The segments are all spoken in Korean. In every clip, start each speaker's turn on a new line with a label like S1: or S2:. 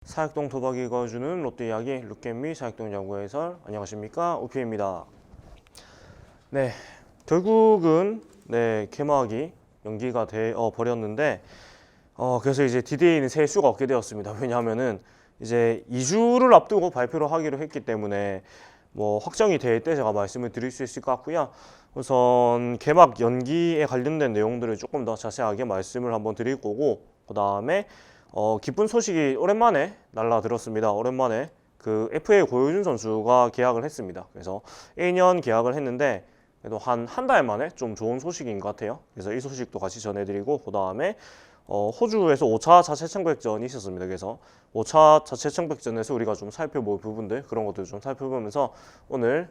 S1: 사역동 도박이 거주는 롯데 이야기 룩겜미 사역동 야구 해설. 안녕하십니까, 오피입니다. 네, 결국은 개막이 연기가 되어 버렸는데 그래서 이제 디데이는 셀 수가 없게 되었습니다. 왜냐하면은 이제 2주를 앞두고 발표를 하기로 했기 때문에 확정이 될 때 제가 말씀을 드릴 수 있을 것 같고요. 우선 개막 연기에 관련된 내용들을 조금 더 자세하게 말씀을 한번 드릴 거고, 그 다음에 기쁜 소식이 오랜만에 날라들었습니다. 오랜만에 그 FA 고효준 선수가 계약을 했습니다. 그래서 1년 계약을 했는데 그래도 한 달 만에 좀 좋은 소식인 것 같아요. 그래서 이 소식도 같이 전해드리고, 그 다음에 호주에서 5차 자체 청백전이 있었습니다. 그래서 5차 자체 청백전에서 우리가 좀 살펴볼 부분들, 그런 것들 좀 살펴보면서 오늘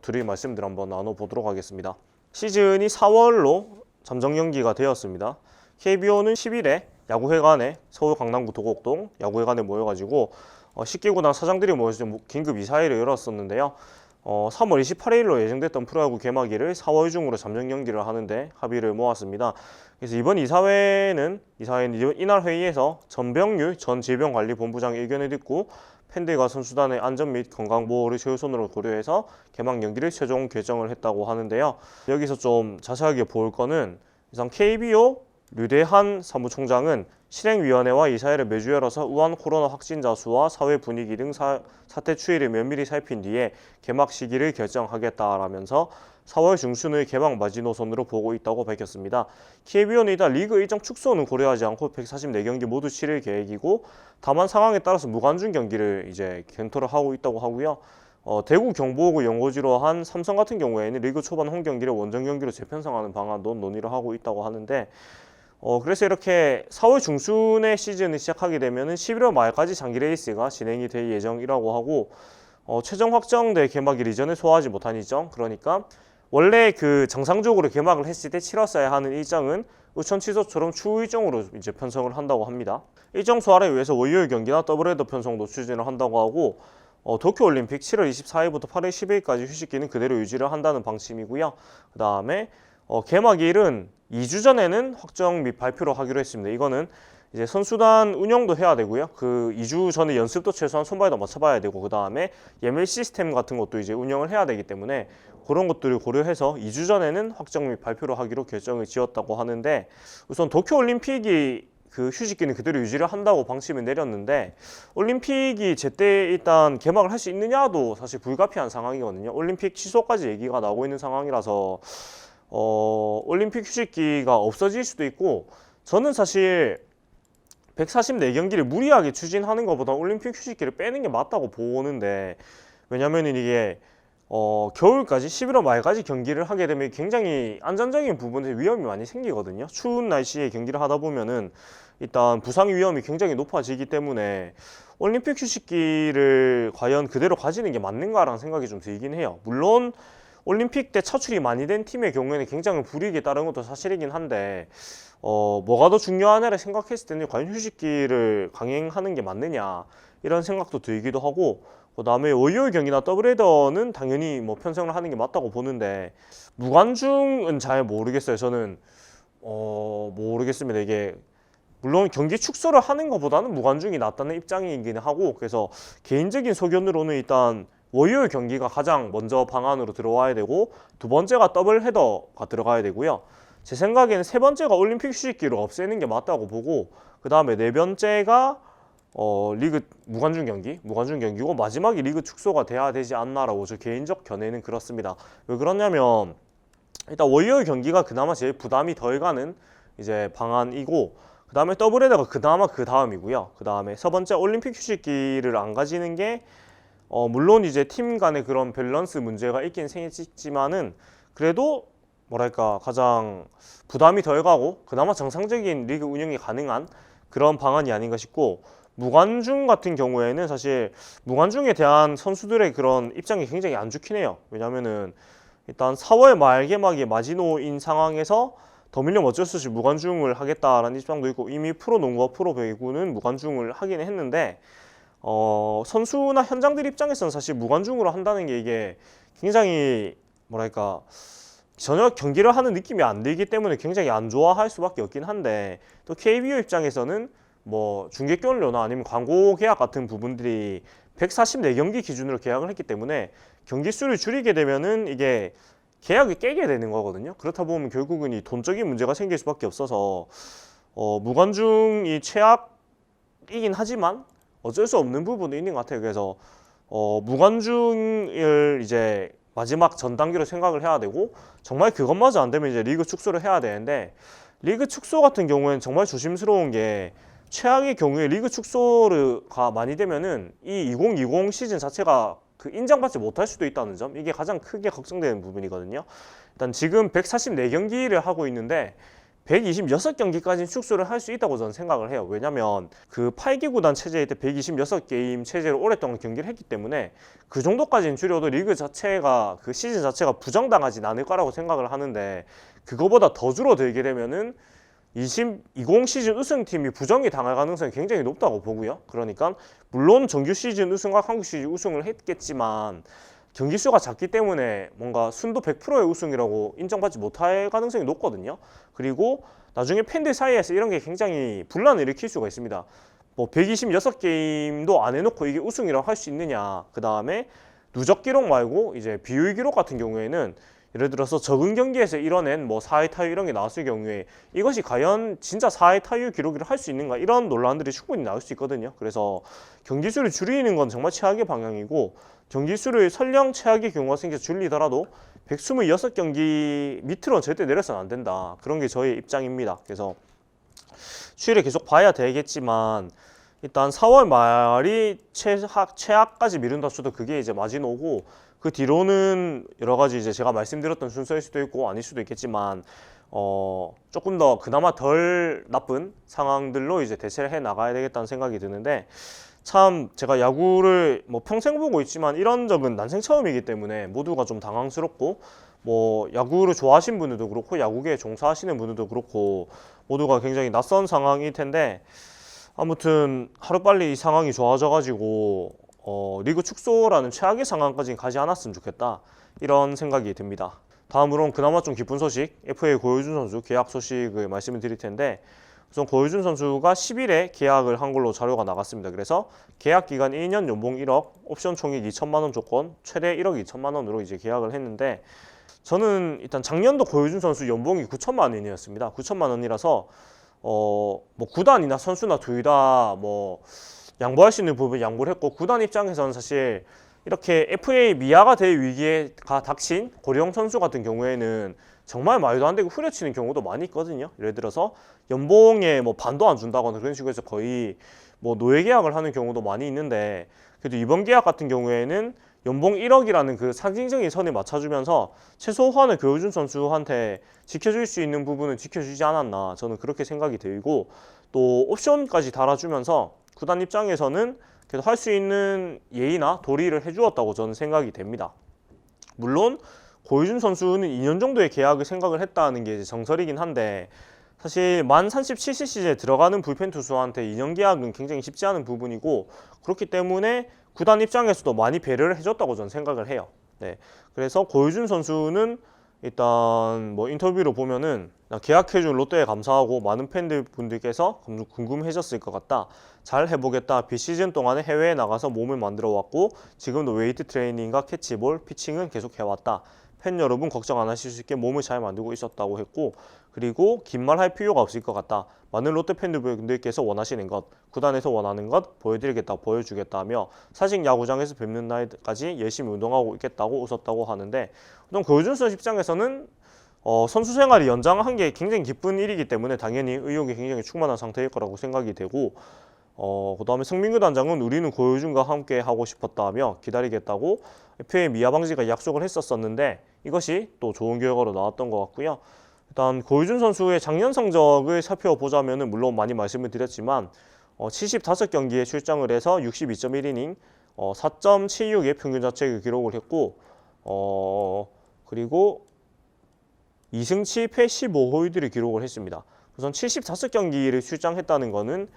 S1: 드릴 말씀들 한번 나눠보도록 하겠습니다. 시즌이 4월로 잠정 연기가 되었습니다. KBO는 10일에 야구회관에, 서울 강남구 도곡동 야구회관에 모여가지고 10개 구단 사장들이 모여서 긴급 이사회를 열었었는데요. 3월 28일로 예정됐던 프로야구 개막일을 4월 중으로 잠정 연기를 하는데 합의를 모았습니다. 그래서 이번 이사회는 이날 회의에서 전병률 전 질병관리본부장의 의견을 듣고 팬들과 선수단의 안전 및 건강 보호를 최우선으로 고려해서 개막 연기를 최종 결정을 했다고 하는데요. 여기서 좀 자세하게 볼 거는, 이상 KBO 류대한 사무총장은 실행위원회와 이사회를 매주 열어서 우한 코로나 확진자 수와 사회 분위기 등 사태 추이를 면밀히 살핀 뒤에 개막 시기를 결정하겠다라면서 4월 중순을 개막 마지노선으로 보고 있다고 밝혔습니다. KBO는 일단 리그 일정 축소는 고려하지 않고 144경기 모두 치를 계획이고, 다만 상황에 따라서 무관중 경기를 이제検討를 하고 있다고 하고요. 대구 경보구 연고지로 한 삼성 같은 경우에는 리그 초반 홈 경기를 원정 경기로 재편성하는 방안도 논의를 하고 있다고 하는데, 그래서 이렇게 4월 중순에 시즌을 시작하게 되면은 11월 말까지 장기 레이스가 진행이 될 예정이라고 하고, 최종 확정된 개막일 이전에 소화하지 못한 일정, 그러니까 원래 그 정상적으로 개막을 했을 때 치렀어야 하는 일정은 우천 취소처럼 추후 일정으로 이제 편성을 한다고 합니다. 일정 소화를 위해서 월요일 경기나 더블헤더 편성도 추진을 한다고 하고, 도쿄올림픽 7월 24일부터 8월 10일까지 휴식기는 그대로 유지를 한다는 방침이고요. 그 다음에 개막일은 2주 전에는 확정 및 발표를 하기로 했습니다. 이거는 이제 선수단 운영도 해야 되고요. 그 2주 전에 연습도 최소한 손발도 맞춰봐야 되고, 그 다음에 예밀 시스템 같은 것도 이제 운영을 해야 되기 때문에 그런 것들을 고려해서 2주 전에는 확정 및 발표를 하기로 결정을 지었다고 하는데, 우선 도쿄올림픽이 그 휴식기는 그대로 유지를 한다고 방침을 내렸는데, 올림픽이 제때 일단 개막을 할 수 있느냐도 사실 불가피한 상황이거든요. 올림픽 취소까지 얘기가 나오고 있는 상황이라서 올림픽 휴식기가 없어질 수도 있고, 저는 사실 144경기를 무리하게 추진하는 것보다 올림픽 휴식기를 빼는 게 맞다고 보는데, 왜냐면은 이게 겨울까지 11월 말까지 경기를 하게 되면 굉장히 안전적인 부분에 위험이 많이 생기거든요. 추운 날씨에 경기를 하다 보면은 일단 부상 위험이 굉장히 높아지기 때문에 올림픽 휴식기를 과연 그대로 가지는 게 맞는가라는 생각이 좀 들긴 해요. 물론 올림픽 때 차출이 많이 된 팀의 경우에는 굉장히 불이익에 따른 것도 사실이긴 한데, 뭐가 더 중요하냐를 생각했을 때는 과연 휴식기를 강행하는 게 맞느냐, 이런 생각도 들기도 하고, 그 다음에 월요일 경기나 더블헤더는 당연히 편성을 하는 게 맞다고 보는데, 무관중은 잘 모르겠어요. 저는 모르겠습니다. 이게 물론 경기 축소를 하는 것보다는 무관중이 낫다는 입장이긴 하고, 그래서 개인적인 소견으로는 일단 월요일 경기가 가장 먼저 방안으로 들어와야 되고, 두 번째가 더블 헤더가 들어가야 되고요. 제 생각에는 세 번째가 올림픽 휴식기를 없애는 게 맞다고 보고, 그 다음에 네 번째가 리그 무관중 경기고, 마지막이 리그 축소가 돼야 되지 않나라고 저 개인적 견해는 그렇습니다. 왜 그러냐면 일단 월요일 경기가 그나마 제일 부담이 덜 가는 이제 방안이고, 그 다음에 더블 헤더가 그나마 그 다음이고요. 그 다음에 세 번째 올림픽 휴식기를 안 가지는 게 물론 이제 팀 간의 그런 밸런스 문제가 있긴 생기지만은, 그래도 뭐랄까 가장 부담이 덜 가고 그나마 정상적인 리그 운영이 가능한 그런 방안이 아닌가 싶고, 무관중 같은 경우에는 사실 무관중에 대한 선수들의 그런 입장이 굉장히 안 좋긴 해요. 왜냐면은 일단 4월 말 개막이 마지노인 상황에서 더밀려면 어쩔 수 없이 무관중을 하겠다라는 입장도 있고, 이미 프로농구와 프로배구는 무관중을 하긴 했는데, 선수나 현장들 입장에서는 사실 무관중으로 한다는 게 이게 굉장히 뭐랄까 전혀 경기를 하는 느낌이 안 들기 때문에 굉장히 안 좋아할 수밖에 없긴 한데, 또 KBO 입장에서는 뭐 중계권료나 아니면 광고 계약 같은 부분들이 144경기 기준으로 계약을 했기 때문에 경기 수를 줄이게 되면은 이게 계약을 깨게 되는 거거든요. 그렇다 보면 결국은 이 돈적인 문제가 생길 수밖에 없어서 무관중이 최악이긴 하지만 어쩔 수 없는 부분도 있는 것 같아요. 그래서 무관중을 이제 마지막 전 단계로 생각을 해야 되고 정말 그것마저 안 되면 이제 리그 축소를 해야 되는데 리그 축소 같은 경우에는 정말 조심스러운 게 최악의 경우에 리그 축소가 많이 되면은 이 2020 시즌 자체가 그 인정받지 못할 수도 있다는 점, 이게 가장 크게 걱정되는 부분이거든요. 일단 지금 144경기를 하고 있는데 126경기까지 축소를 할 수 있다고 저는 생각을 해요. 왜냐면 그 8개 구단 체제일 때 126게임 체제로 오랫동안 경기를 했기 때문에 그 정도까지는 줄여도 리그 자체가 그 시즌 자체가 부정당하진 않을 거라고 생각을 하는데 그거보다 더 줄어들게 되면은 20 시즌 우승팀이 부정이 당할 가능성이 굉장히 높다고 보고요. 그러니까 물론 정규 시즌 우승과 한국 시즌 우승을 했겠지만 경기 수가 작기 때문에 뭔가 순도 100%의 우승이라고 인정받지 못할 가능성이 높거든요. 그리고 나중에 팬들 사이에서 이런 게 굉장히 분란을 일으킬 수가 있습니다. 뭐 126게임도 안 해놓고 이게 우승이라고 할 수 있느냐. 그 다음에 누적 기록 말고 이제 비효율 기록 같은 경우에는 예를 들어서 적은 경기에서 이뤄낸 뭐 4회 타율 이런 게 나왔을 경우에 이것이 과연 진짜 4회 타율 기록을 할 수 있는가, 이런 논란들이 충분히 나올 수 있거든요. 그래서 경기 수를 줄이는 건 정말 최악의 방향이고 경기 수를 설령 최악의 경우가 생겨서 줄이더라도 126경기 밑으로는 절대 내려서는 안 된다. 그런 게 저의 입장입니다. 그래서 추이를 계속 봐야 되겠지만 일단 4월 말이 최악까지 미룬다 쳐도 그게 이제 마지노고 그 뒤로는 여러 가지 이제 제가 말씀드렸던 순서일 수도 있고 아닐 수도 있겠지만 조금 더 그나마 덜 나쁜 상황들로 이제 대체를 해 나가야 되겠다는 생각이 드는데 참 제가 야구를 뭐 평생 보고 있지만 이런 적은 난생 처음이기 때문에 모두가 좀 당황스럽고 뭐 야구를 좋아하시는 분들도 그렇고 야구계에 종사하시는 분들도 그렇고 모두가 굉장히 낯선 상황일 텐데 아무튼 하루빨리 이 상황이 좋아져가지고 리그 축소라는 최악의 상황까지 가지 않았으면 좋겠다, 이런 생각이 듭니다. 다음으로는 그나마 좀 기쁜 소식, FA 고효준 선수 계약 소식을 말씀을 드릴 텐데 우선 고효준 선수가 10일에 계약을 한 걸로 자료가 나갔습니다. 그래서 계약 기간 1년 연봉 1억, 옵션 총액 2천만 원 조건, 최대 1억 2천만 원으로 이제 계약을 했는데 저는 일단 작년도 고효준 선수 연봉이 9천만 원이었습니다. 9천만 원이라서 뭐 구단이나 선수나 둘 다 뭐 양보할 수 있는 부분 양보를 했고 구단 입장에서는 사실 이렇게 FA 미아가 될 위기가 닥친 고령 선수 같은 경우에는 정말 말도 안 되고 후려치는 경우도 많이 있거든요. 예를 들어서 연봉에 뭐 반도 안 준다거나 그런 식으로 해서 거의 뭐 노예 계약을 하는 경우도 많이 있는데 그래도 이번 계약 같은 경우에는 연봉 1억이라는 그 상징적인 선을 맞춰주면서 최소한의 고효준 선수한테 지켜줄 수 있는 부분은 지켜주지 않았나, 저는 그렇게 생각이 들고 또 옵션까지 달아주면서 구단 입장에서는 그래도 할 수 있는 예의나 도리를 해주었다고 저는 생각이 됩니다. 물론 고효준 선수는 2년 정도의 계약을 생각을 했다는 게 이제 정설이긴 한데 사실 만 37세 시즌에 들어가는 불펜 투수한테 2년 계약은 굉장히 쉽지 않은 부분이고 그렇기 때문에 구단 입장에서도 많이 배려를 해줬다고 저는 생각을 해요. 네, 그래서 고효준 선수는 일단 뭐 인터뷰로 보면은 계약해준 롯데에 감사하고 많은 팬들 분들께서 궁금해졌을 것 같다. 잘 해보겠다. 비시즌 동안에 해외에 나가서 몸을 만들어 왔고 지금도 웨이트 트레이닝과 캐치볼, 피칭은 계속 해왔다. 팬 여러분 걱정 안 하실 수 있게 몸을 잘 만들고 있었다고 했고 그리고 긴 말 할 필요가 없을 것 같다. 많은 롯데 팬들께서 원하시는 것, 구단에서 원하는 것 보여드리겠다, 보여주겠다며 사직 야구장에서 뵙는 날까지 열심히 운동하고 있겠다고 웃었다고 하는데 우선 고효준 선수 입장에서는 선수 생활이 연장한 게 굉장히 기쁜 일이기 때문에 당연히 의욕이 굉장히 충만한 상태일 거라고 생각이 되고 그 다음에 성민규 단장은 우리는 고효준과 함께 하고 싶었다며 기다리겠다고 FA 미아 방지가 약속을 했었는데 이것이 또 좋은 결과로 나왔던 것 같고요. 일단 고효준 선수의 작년 성적을 살펴보자면 물론 많이 말씀을 드렸지만 75경기에 출장을 해서 62.1이닝 4.76의 평균 자책을 기록을 했고 그리고 2승 7패 15홀드를 기록을 했습니다. 우선 75경기를 출장했다는 거는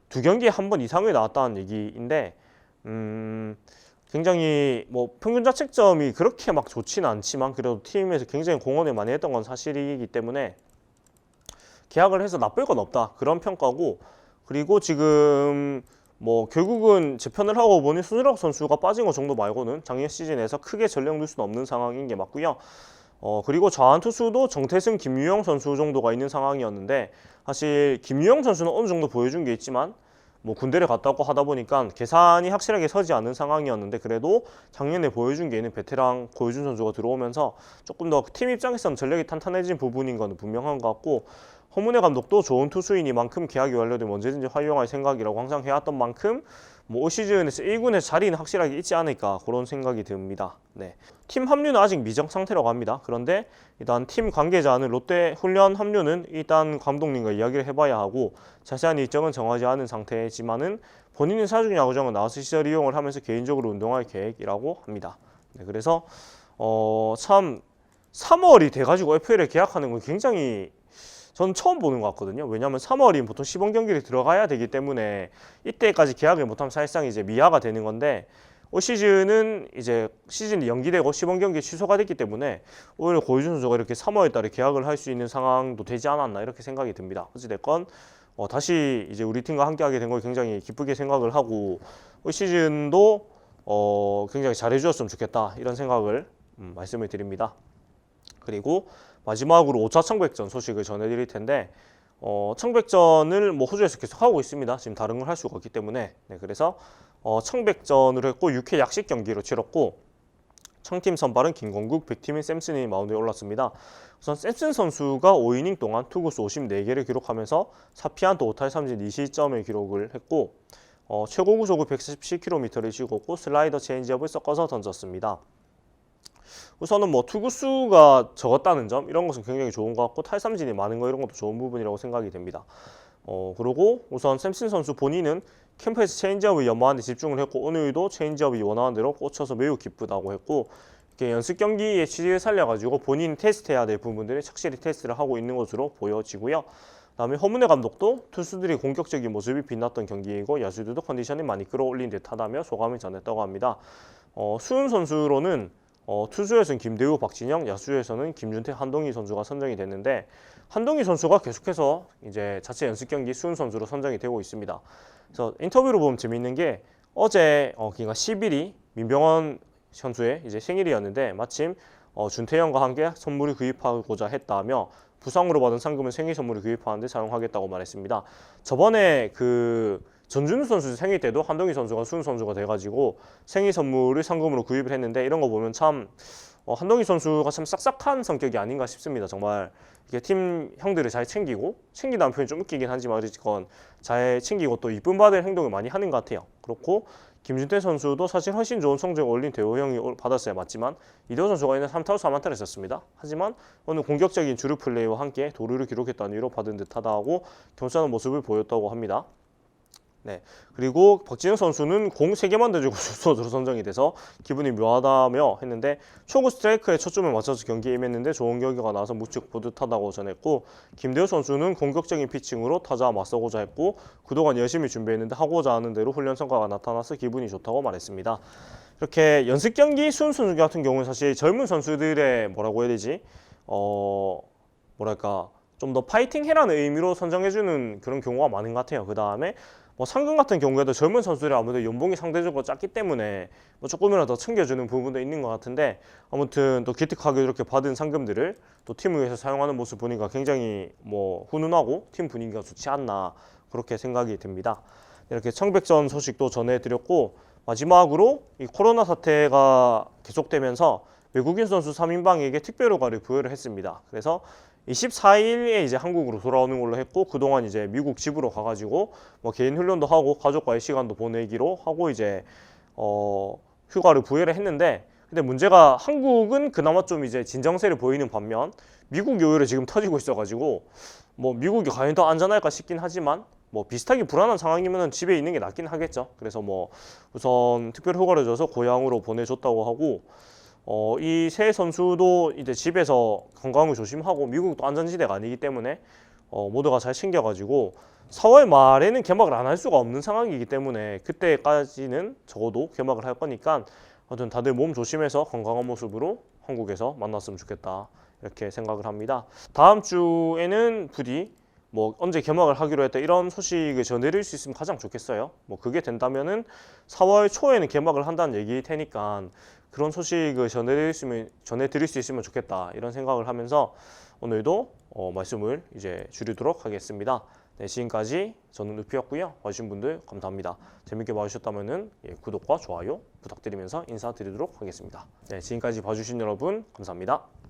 S1: 두 경기에 한 번 이상을 나왔다는 얘기인데 굉장히 뭐 평균 자책점이 그렇게 막 좋지는 않지만 그래도 팀에서 굉장히 공헌을 많이 했던 건 사실이기 때문에 계약을 해서 나쁠 건 없다, 그런 평가고 그리고 지금 뭐 결국은 재편을 하고 보니 손흥민 선수가 빠진 것 정도 말고는 작년 시즌에서 크게 전력 누을 수는 없는 상황인 게 맞고요. 그리고 좌완 투수도 정태승, 김유영 선수 정도가 있는 상황이었는데 사실 김유영 선수는 어느 정도 보여준 게 있지만 뭐 군대를 갔다 오고 하다 보니까 계산이 확실하게 서지 않는 상황이었는데 그래도 작년에 보여준 게 있는 베테랑 고효준 선수가 들어오면서 조금 더 팀 입장에서는 전력이 탄탄해진 부분인 건 분명한 것 같고 허문회 감독도 좋은 투수이니만큼 계약이 완료되면 언제든지 활용할 생각이라고 항상 해왔던 만큼 뭐 올 시즌에서 1군에서 자리는 확실하게 있지 않을까 그런 생각이 듭니다. 네. 팀 합류는 아직 미정 상태라고 합니다. 그런데 일단 팀 관계자는 롯데 훈련 합류는 일단 감독님과 이야기를 해봐야 하고 자세한 일정은 정하지 않은 상태지만은 본인은 사중 야구장을 나와서 시설 이용을 하면서 개인적으로 운동할 계획이라고 합니다. 네, 그래서 참 3월이 돼가지고 FA에 계약하는 건 굉장히 저는 처음 보는 것 같거든요. 왜냐하면 3월이면 보통 시범 경기를 들어가야 되기 때문에 이때까지 계약을 못하면 사실상 이제 미아가 되는 건데 올 시즌은 이제 시즌이 연기되고 시범 경기 취소가 됐기 때문에 오히려 고효준 선수가 이렇게 3월 달에 계약을 할 수 있는 상황도 되지 않았나 이렇게 생각이 듭니다. 어찌됐건 다시 이제 우리 팀과 함께하게 된 걸 굉장히 기쁘게 생각을 하고 올 시즌도 굉장히 잘해주었으면 좋겠다 이런 생각을 말씀을 드립니다. 그리고 마지막으로 5차 청백전 소식을 전해드릴 텐데 청백전을 뭐 호주에서 계속 하고 있습니다. 지금 다른 걸 할 수가 없기 때문에 네, 그래서 청백전을 했고 6회 약식 경기로 치렀고 청팀 선발은 김건국, 백티민, 샘슨이 마운드에 올랐습니다. 우선 샘슨 선수가 5이닝 동안 투구수 54개를 기록하면서 4피안타 5탈 3진 2실점을 기록을 했고 최고 구속을 117km를 찍었고 슬라이더 체인지업을 섞어서 던졌습니다. 우선은 뭐 투구수가 적었다는 점 이런 것은 굉장히 좋은 것 같고 탈삼진이 많은 거 이런 것도 좋은 부분이라고 생각이 됩니다. 그리고 우선 샘슨 선수 본인은 캠프에서 체인지업을 연마하는 데 집중을 했고 오늘도 체인지업이 원하는 대로 꽂혀서 매우 기쁘다고 했고 이렇게 연습 경기의 취지를 살려가지고 본인 테스트해야 될 부분들을 착실히 테스트를 하고 있는 것으로 보여지고요. 그다음에 허문회 감독도 투수들이 공격적인 모습이 빛났던 경기이고 야수들도 컨디션이 많이 끌어올린 듯하다며 소감을 전했다고 합니다. 수훈 선수로는 투수에서는 김대우, 박진영, 야수에서는 김준태, 한동희 선수가 선정이 됐는데 한동희 선수가 계속해서 이제 자체 연습 경기 수훈 선수로 선정이 되고 있습니다. 그래서 인터뷰로 보면 재미있는 게 어제 그러니까 10일이 민병헌 선수의 이제 생일이었는데 마침 준태형과 함께 선물을 구입하고자 했다며 부상으로 받은 상금을 생일 선물을 구입하는데 사용하겠다고 말했습니다. 저번에 그 전준우 선수 생일 때도 한동희 선수가 수훈 선수가 돼가지고 생일 선물을 상금으로 구입을 했는데 이런 거 보면 참 한동희 선수가 참 싹싹한 성격이 아닌가 싶습니다. 정말 이게 팀 형들을 잘 챙긴다는 표현이 좀 웃기긴 하지만 어쨌건 잘 챙기고 또 이쁨 받을 행동을 많이 하는 것 같아요. 그렇고 김준태 선수도 사실 훨씬 좋은 성적을 올린 대호형이 받았어야 맞지만 이대호 선수가 있는 3타수 4안타를 했었습니다. 하지만 오늘 공격적인 주루 플레이와 함께 도루를 기록했다는 이유로 받은 듯하다고 겸손한 모습을 보였다고 합니다. 네. 그리고 박진영 선수는 공 3개만 던지고 주소로 선정이 돼서 기분이 묘하다며 했는데 초구 스트라이크에 초점을 맞춰서 경기에 임했는데 좋은 결과가 나와서 무척 뿌듯하다고 전했고 김대우 선수는 공격적인 피칭으로 타자와 맞서고자 했고 그동안 열심히 준비했는데 하고자 하는 대로 훈련 성과가 나타나서 기분이 좋다고 말했습니다. 이렇게 연습 경기 수훈 선수 같은 경우는 사실 젊은 선수들의 뭐라고 해야 되지? 뭐랄까 좀 더 파이팅 해라는 의미로 선정해주는 그런 경우가 많은 것 같아요. 그 다음에 뭐 상금 같은 경우에도 젊은 선수들이 아무래도 연봉이 상대적으로 작기 때문에 뭐 조금이라도 더 챙겨주는 부분도 있는 것 같은데 아무튼 또 기특하게 이렇게 받은 상금들을 또 팀을 위해서 사용하는 모습 보니까 굉장히 뭐 훈훈하고 팀 분위기가 좋지 않나 그렇게 생각이 듭니다. 이렇게 청백전 소식도 전해드렸고 마지막으로 이 코로나 사태가 계속되면서 외국인 선수 3인방에게 특별휴가를 부여를 했습니다. 그래서 24일에 이제 한국으로 돌아오는 걸로 했고 그동안 이제 미국 집으로 가가지고 뭐 개인 훈련도 하고 가족과의 시간도 보내기로 하고 이제 휴가를 부여를 했는데 근데 문제가 한국은 그나마 좀 이제 진정세를 보이는 반면 미국이 오히려 지금 터지고 있어가지고 뭐 미국이 과연 더 안전할까 싶긴 하지만 뭐 비슷하게 불안한 상황이면 집에 있는 게 낫긴 하겠죠. 그래서 뭐 우선 특별 휴가를 줘서 고향으로 보내줬다고 하고 이 세 선수도 이제 집에서 건강을 조심하고 미국도 안전지대가 아니기 때문에 모두가 잘 챙겨가지고 4월 말에는 개막을 안 할 수가 없는 상황이기 때문에 그때까지는 적어도 개막을 할 거니까 아무튼 다들 몸 조심해서 건강한 모습으로 한국에서 만났으면 좋겠다 이렇게 생각을 합니다. 다음 주에는 부디 뭐 언제 개막을 하기로 했다 이런 소식을 전해드릴 수 있으면 가장 좋겠어요. 뭐 그게 된다면은 4월 초에는 개막을 한다는 얘기일 테니까 그런 소식을 전해드릴 수 있으면 좋겠다 이런 생각을 하면서 오늘도 말씀을 이제 줄이도록 하겠습니다. 네, 지금까지 저는 루피였고요. 봐주신 분들 감사합니다. 재밌게 봐주셨다면은 구독과 좋아요 부탁드리면서 인사드리도록 하겠습니다. 네, 지금까지 봐주신 여러분 감사합니다.